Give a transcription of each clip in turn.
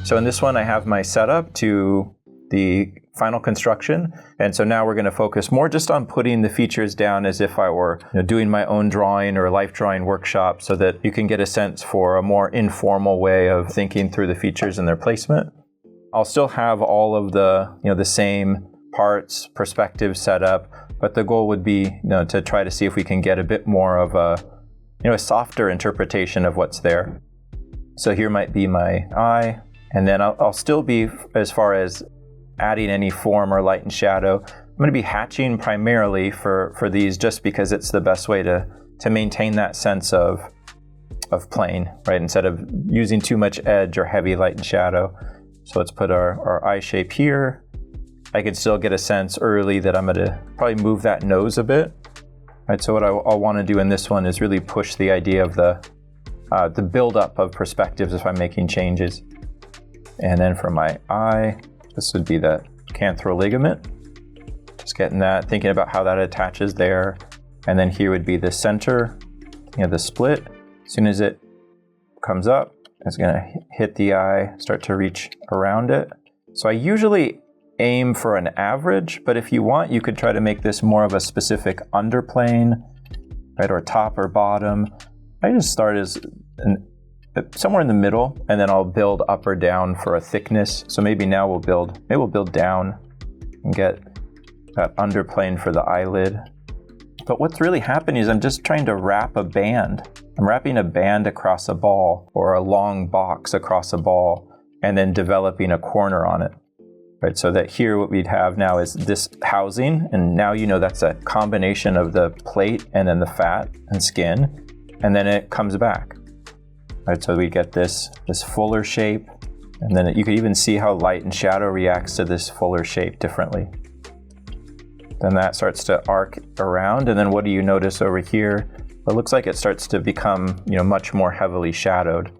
So in this one, I have my setup to the final construction. And so now we're going to focus more just on putting the features down as if I were doing my own drawing or life drawing workshop, so that you can get a sense for a more informal way of thinking through the features and their placement. I'll still have all of the, the same parts, perspective setup, but the goal would be, to try to see if we can get a bit more of a softer interpretation of what's there. So here might be my eye, and then I'll still be, as far as adding any form or light and shadow, I'm going to be hatching primarily for these, just because it's the best way to maintain that sense of plane, right? Instead of using too much edge or heavy light and shadow. So let's put our eye shape here. I can still get a sense early that I'm going to probably move that nose a bit. Right, so what I'll want to do in this one is really push the idea of the buildup of perspectives if I'm making changes. And then for my eye, this would be the canthal ligament. Just getting that, thinking about how that attaches there. And then here would be the center, the split. As soon as it comes up, it's going to hit the eye, start to reach around it. So I usually aim for an average, but if you want, you could try to make this more of a specific underplane, right, or top or bottom. I just start as somewhere in the middle, and then I'll build up or down for a thickness. So maybe now we'll build down and get that underplane for the eyelid. But what's really happening is I'm just trying to wrap a band. I'm wrapping a band across a ball, or a long box across a ball, and then developing a corner on it. Right, so that here what we'd have now is this housing, and now that's a combination of the plate and then the fat and skin, and then it comes back. Right, so we get this fuller shape, and then you could even see how light and shadow reacts to this fuller shape differently. Then that starts to arc around, and then what do you notice over here? It looks like it starts to become much more heavily shadowed.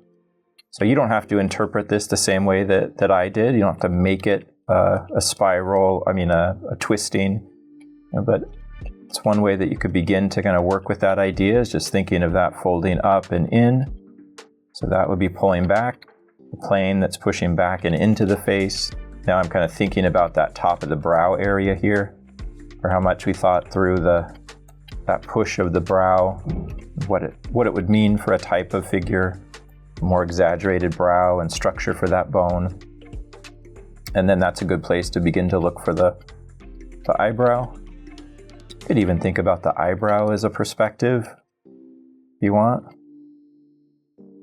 So you don't have to interpret this the same way that I did. You don't have to make it a spiral, a twisting, but it's one way that you could begin to kind of work with that idea, is just thinking of that folding up and in. So that would be pulling back, the plane that's pushing back and into the face. Now I'm kind of thinking about that top of the brow area here, or how much we thought through that push of the brow, what it would mean for a type of figure, more exaggerated brow and structure for that bone. And then that's a good place to begin to look for the eyebrow. You could even think about the eyebrow as a perspective if you want.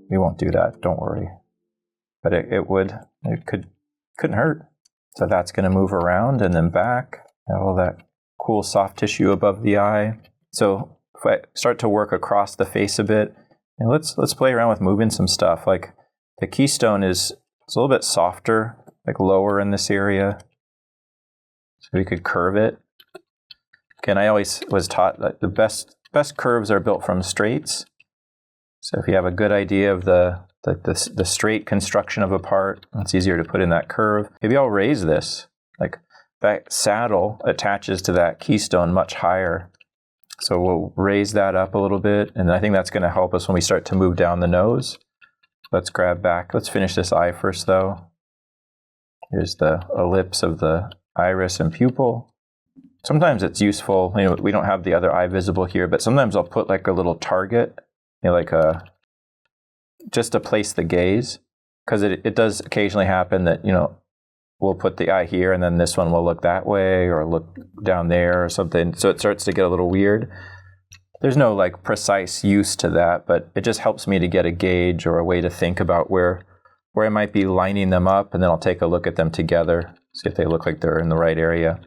We won't do that, don't worry. But it couldn't hurt. So that's going to move around and then back. All that cool soft tissue above the eye. So if I start to work across the face a bit, and let's play around with moving some stuff. Like the keystone it's a little bit softer, like lower in this area. So we could curve it. Again, I always was taught that the best curves are built from straights. So if you have a good idea of the straight construction of a part, it's easier to put in that curve. Maybe I'll raise this. Like that saddle attaches to that keystone much higher. So we'll raise that up a little bit, and I think that's going to help us when we start to move down the nose. Let's grab back. Let's finish this eye first, though. Here's the ellipse of the iris and pupil. Sometimes it's useful, we don't have the other eye visible here, but sometimes I'll put like a little target, just to place the gaze, because it does occasionally happen that, we'll put the eye here and then this one will look that way or look down there or something. So it starts to get a little weird. There's no like precise use to that, but it just helps me to get a gauge or a way to think about where I might be lining them up, and then I'll take a look at them together, see if they look like they're in the right area.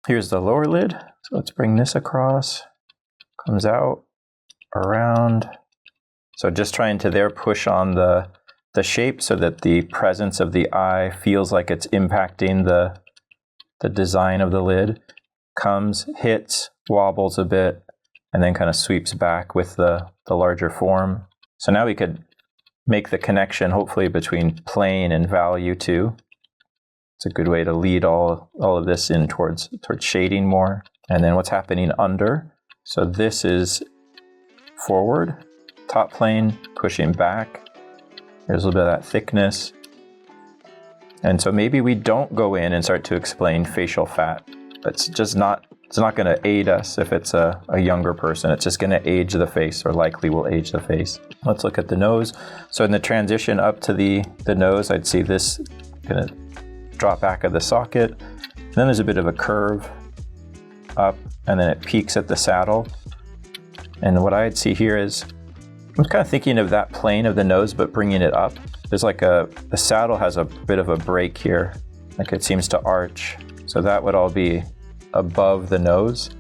Here's the lower lid. So let's bring this across. Comes out, around. So just trying to there push on the shape so that the presence of the eye feels like it's impacting the design of the lid. Comes, hits, wobbles a bit, and then kind of sweeps back with the larger form. So now we could make the connection, hopefully, between plane and value too. It's a good way to lead all of this in towards shading more. And then what's happening under. So this is forward, top plane, pushing back. There's a little bit of that thickness. And so maybe we don't go in and start to explain facial fat. It's not going to aid us if it's a younger person. It's just going to age the face, or likely will age the face. Let's look at the nose. So in the transition up to the nose, I'd see this going to drop back of the socket. And then there's a bit of a curve up, and then it peaks at the saddle. And what I'd see here is, I'm kind of thinking of that plane of the nose, but bringing it up. There's like the saddle has a bit of a break here, like it seems to arch. So that would all be above the nose.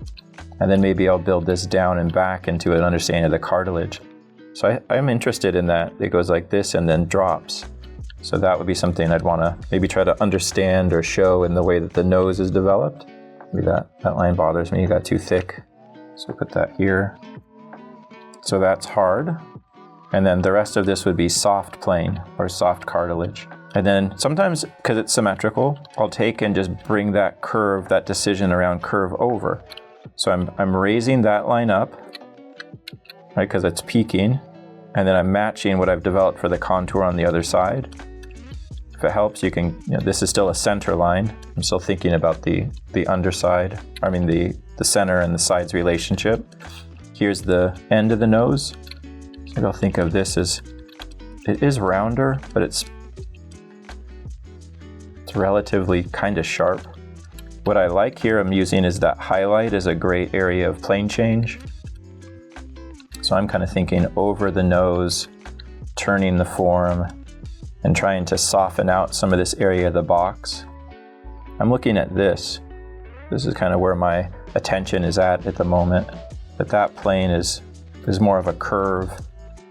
And then maybe I'll build this down and back into an understanding of the cartilage. So I'm interested in that. It goes like this and then drops. So that would be something I'd want to maybe try to understand or show in the way that the nose is developed. Maybe that line bothers me, it got too thick. So put that here. So that's hard. And then the rest of this would be soft plane or soft cartilage. And then sometimes, because it's symmetrical, I'll take and just bring that curve, that decision around curve over. So I'm raising that line up, right, because it's peaking, and then I'm matching what I've developed for the contour on the other side. If it helps, you can, this is still a center line. I'm still thinking about the underside, the center and the sides relationship. Here's the end of the nose. So I'll think of this as, it is rounder, but it's relatively kind of sharp. What I like here I'm using is that highlight is a great area of plane change. So I'm kind of thinking over the nose, turning the form, and trying to soften out some of this area of the box. I'm looking at this. This is kind of where my attention is at the moment. But that plane is more of a curve.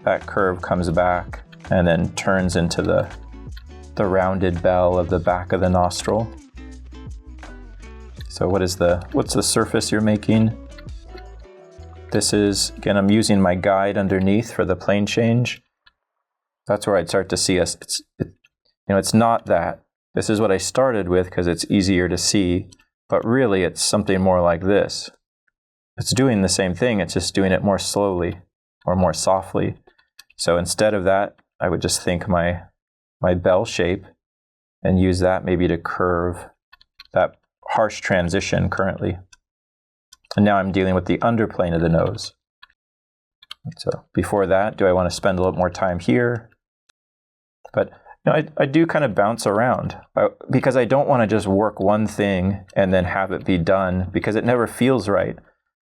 That curve comes back and then turns into the rounded bell of the back of the nostril. So what's the surface you're making? This is, again, I'm using my guide underneath for the plane change. That's where I'd start to see us. It's not that. This is what I started with because it's easier to see, but really it's something more like this. It's doing the same thing, it's just doing it more slowly or more softly. So instead of that, I would just think my bell shape and use that maybe to curve that harsh transition currently. And now I'm dealing with the underplane of the nose. So before that, do I want to spend a little more time here? But I do kind of bounce around because I don't want to just work one thing and then have it be done because it never feels right.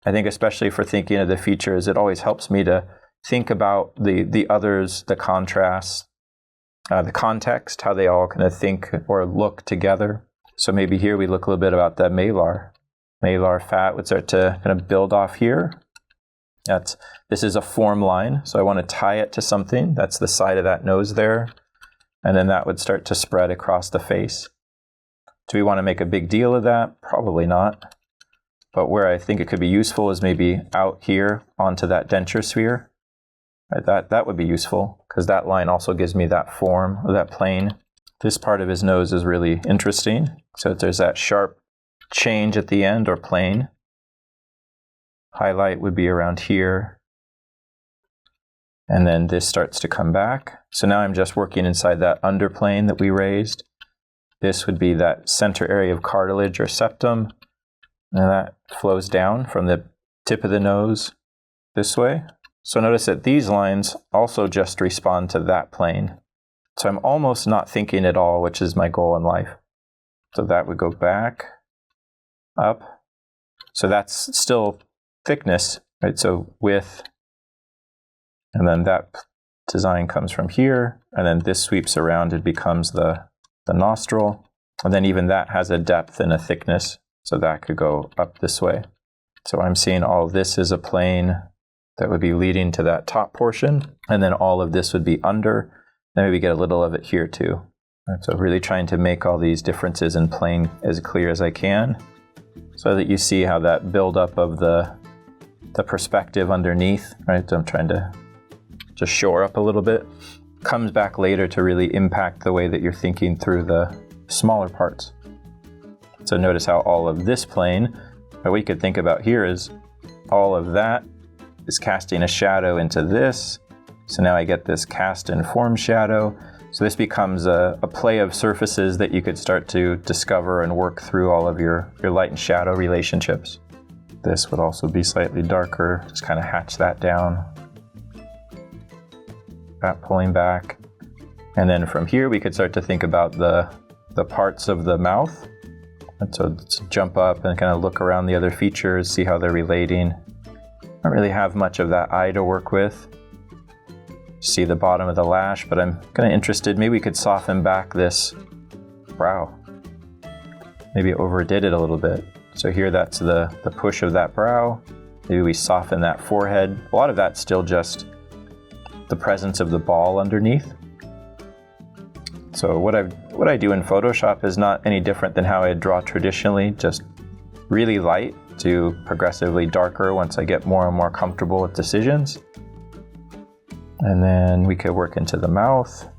I think especially for thinking of the features, it always helps me to think about the others, the contrasts, the context, how they all kind of think or look together. So maybe here we look a little bit about the malar. Malar fat would start to kind of build off here. This is a form line, so I want to tie it to something. That's the side of that nose there. And then that would start to spread across the face. Do we want to make a big deal of that? Probably not. But where I think it could be useful is maybe out here onto that denture sphere. Right, that would be useful because that line also gives me that form or that plane. This part of his nose is really interesting. So there's that sharp change at the end or plane. Highlight would be around here. And then this starts to come back. So now I'm just working inside that underplane that we raised. This would be that center area of cartilage or septum. And that flows down from the tip of the nose this way. So notice that these lines also just respond to that plane. So I'm almost not thinking at all, which is my goal in life. So that would go back, up. So that's still thickness, right? So width, and then that design comes from here, and then this sweeps around, it becomes the nostril, and then even that has a depth and a thickness, so that could go up this way. So I'm seeing all this is a plane that would be leading to that top portion, and then all of this would be under. Then maybe get a little of it here too. Right, so really trying to make all these differences in plane as clear as I can, so that you see how that buildup of the perspective underneath, right? So I'm trying to just shore up a little bit, comes back later to really impact the way that you're thinking through the smaller parts. So notice how all of this plane, what we could think about here is all of that is casting a shadow into this. So now I get this cast and form shadow. So this becomes a play of surfaces that you could start to discover and work through all of your light and shadow relationships. This would also be slightly darker, just kind of hatch that down. That pulling back. And then from here we could start to think about the parts of the mouth. And so let's jump up and kind of look around the other features, see how they're relating. I don't really have much of that eye to work with. See the bottom of the lash, but I'm kind of interested. Maybe we could soften back this brow. Maybe overdid it a little bit. So here that's the push of that brow. Maybe we soften that forehead. A lot of that's still just the presence of the ball underneath. So what I do in Photoshop is not any different than how I draw traditionally, just really light to progressively darker once I get more and more comfortable with decisions. And then we could work into the mouth.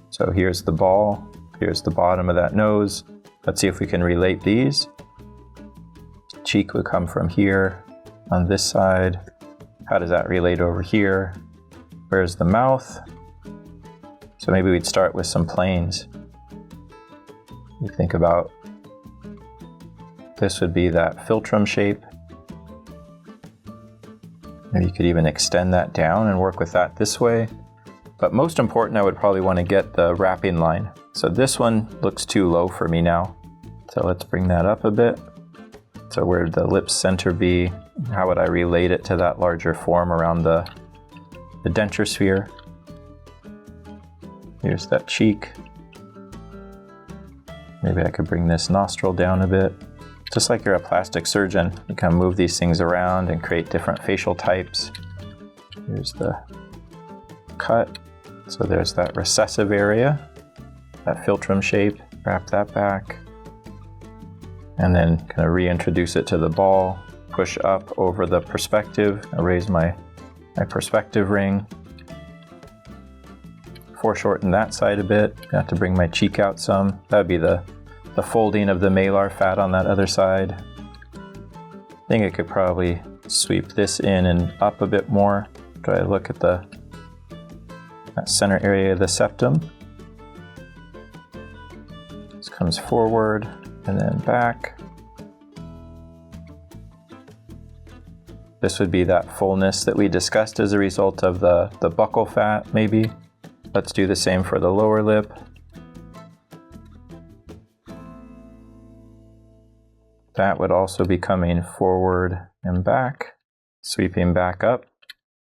So here's the ball, here's the bottom of that nose. Let's see if we can relate these. Cheek would come from here on this side. How does that relate over here? Where's the mouth? So maybe we'd start with some planes. You think about this would be that philtrum shape. Maybe you could even extend that down and work with that this way. But most important, I would probably want to get the wrapping line. So this one looks too low for me now. So let's bring that up a bit. So where would the lips center be? How would I relate it to that larger form around the denture sphere? Here's that cheek. Maybe I could bring this nostril down a bit. Just like you're a plastic surgeon, you can move these things around and create different facial types. Here's the cut. So there's that recessive area, that philtrum shape. Wrap that back. And then kind of reintroduce it to the ball. Push up over the perspective. I raise my perspective ring. Foreshorten that side a bit. I have to bring my cheek out some. That would be the folding of the malar fat on that other side. I think I could probably sweep this in and up a bit more. Try to look at that center area of the septum. This comes forward and then back. This would be that fullness that we discussed as a result of the buccal fat, maybe. Let's do the same for the lower lip. That would also be coming forward and back, sweeping back up.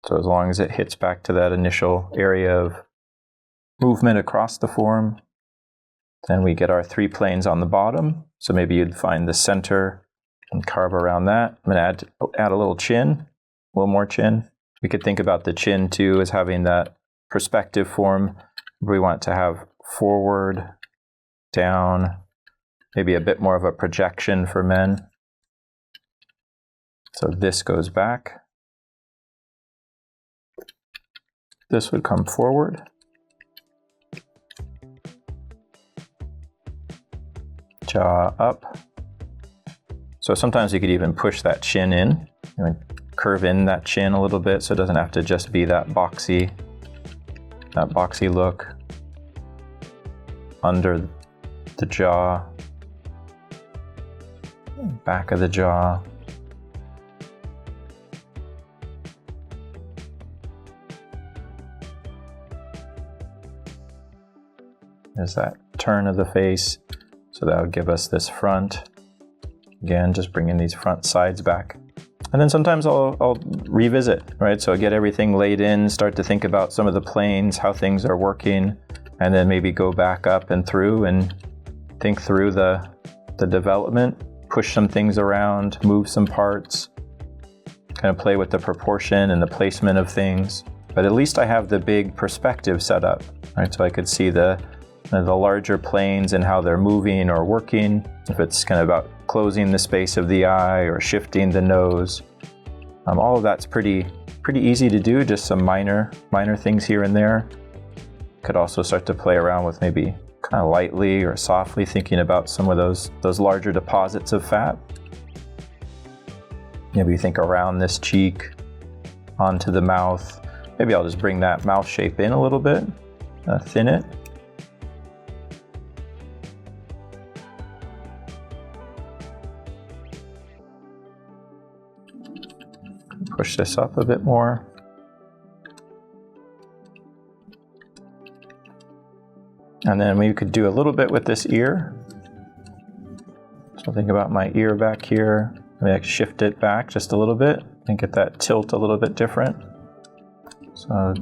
So as long as it hits back to that initial area of movement across the form, then we get our three planes on the bottom. So maybe you'd find the center and carve around that. I'm going to add a little chin, a little more chin. We could think about the chin too as having that perspective form. We want to have forward, down, maybe a bit more of a projection for men. So this goes back. This would come forward. Jaw up. So sometimes you could even push that chin in, curve in that chin a little bit so it doesn't have to just be that boxy look. Under the jaw, back of the jaw. There's that turn of the face. So that would give us this front. Again, just bringing these front sides back. And then sometimes I'll revisit, right? So I get everything laid in, start to think about some of the planes, how things are working, and then maybe go back up and through and think through the development, push some things around, move some parts, kind of play with the proportion and the placement of things. But at least I have the big perspective set up, right? So I could see the larger planes and how they're moving or working. If it's kind of about closing the space of the eye or shifting the nose. All of that's pretty easy to do, just some minor things here and there. Could also start to play around with maybe kind of lightly or softly thinking about some of those larger deposits of fat. Maybe you think around this cheek, onto the mouth. Maybe I'll just bring that mouth shape in a little bit, thin it. push this up a bit more. And then we could do a little bit with this ear. So think about my ear back here. Maybe I can shift it back just a little bit and get that tilt a little bit different. So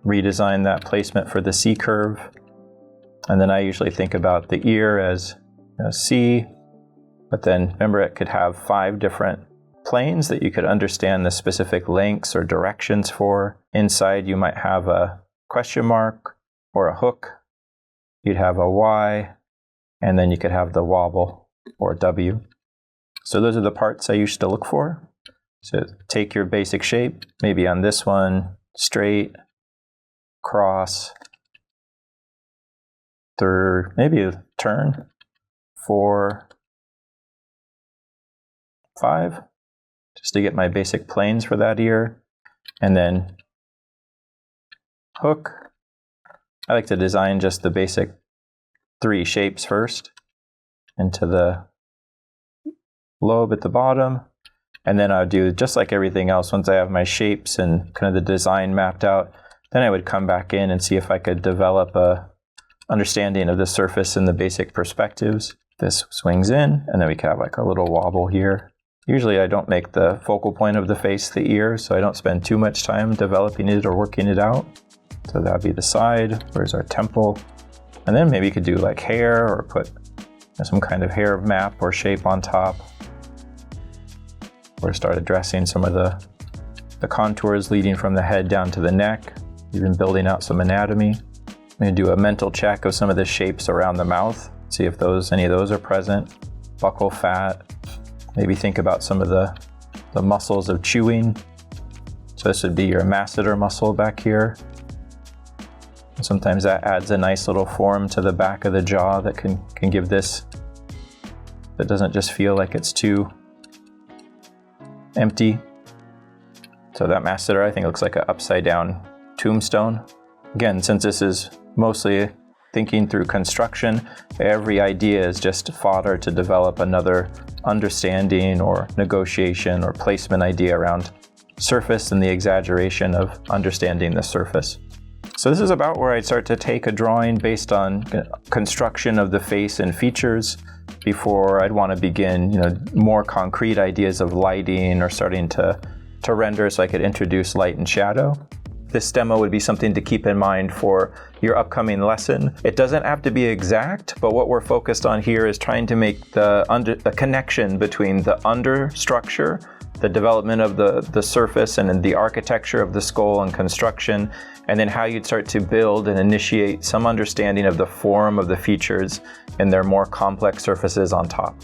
redesign that placement for the C curve. And then I usually think about the ear as C, but then remember it could have 5 different planes that you could understand the specific lengths or directions for. Inside you might have a question mark or a hook. You'd have a Y, and then you could have the wobble or W. So those are the parts I used to look for. So take your basic shape, maybe on this one, straight, cross, third, maybe a turn, 4, 5, just to get my basic planes for that ear. And then hook. I like to design just the basic 3 shapes first into the lobe at the bottom. And then I would do just like everything else. Once I have my shapes and kind of the design mapped out, then I would come back in and see if I could develop a understanding of the surface and the basic perspectives. This swings in, and then we can have like a little wobble here. Usually I don't make the focal point of the face the ear, so I don't spend too much time developing it or working it out. So that'd be the side. Where's our temple? And then maybe you could do like hair or put some kind of hair map or shape on top. Or start addressing some of the contours leading from the head down to the neck, even building out some anatomy. I'm going to do a mental check of some of the shapes around the mouth, see if any of those are present. Buccal fat. Maybe think about some of the muscles of chewing. So this would be your masseter muscle back here. Sometimes that adds a nice little form to the back of the jaw that can give this, that doesn't just feel like it's too empty. So that masseter, I think, looks like an upside down tombstone. Again, since this is mostly thinking through construction, every idea is just fodder to develop another understanding or negotiation or placement idea around surface and the exaggeration of understanding the surface. So this is about where I'd start to take a drawing based on construction of the face and features before I'd want to begin, more concrete ideas of lighting or starting to render so I could introduce light and shadow. This demo would be something to keep in mind for your upcoming lesson. It doesn't have to be exact, but what we're focused on here is trying to make the connection between the understructure, the development of the surface and then the architecture of the skull and construction, and then how you'd start to build and initiate some understanding of the form of the features and their more complex surfaces on top.